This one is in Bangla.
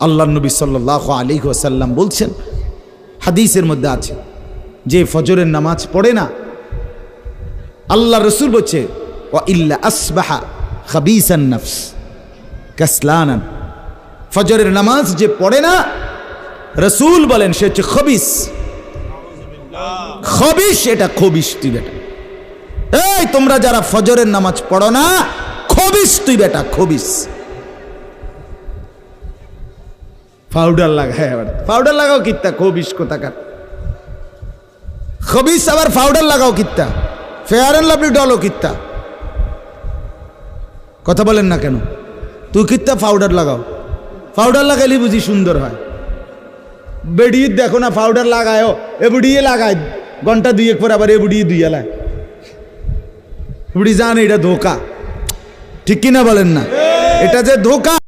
আল্লাহ নবী সাল্লাল্লাহু আলাইহি ওয়াসাল্লাম বলছেন, হাদিসের মধ্যে আছে, যে ফজরের নামাজ পড়ে না, আল্লাহ রসুল বলছে ওয়া ইল্লা আসবাহা খাবিসান নফস কাসলানান, ফজরের নামাজ যে পড়ে না, রসুল বলেন সে হচ্ছে খবিস। খবিস, এটা খবিস তুই বেটা। এই তোমরা যারা ফজরের নামাজ পড়ো না, খবিস তুই বেটা, খবিস। পাউডার লাগায়, আবার পাউডার লাগাও কিত্তা, খবিস কোথাকার খবিস, আবার পাউডার লাগাও কিত্তা, ফেয়ার এন্ড লাভলি ডলো কিত্তা, কথা বলেন না কেন? তুই কিত্তা পাউডার লাগাও, পাউডার লাগাইলে বুঝি সুন্দর হয়। বেড়িয়ে দেখো না পাউডার লাগায়ও, এ বুড়িয়ে লাগায় ঘন্টা দুয়েক পর আবার এ বুড়িয়ে দুইয়া লায়, বুড়ি জানে এটা ধোকা, ঠিক কিনা বলেন না? এটা যে ধোকা।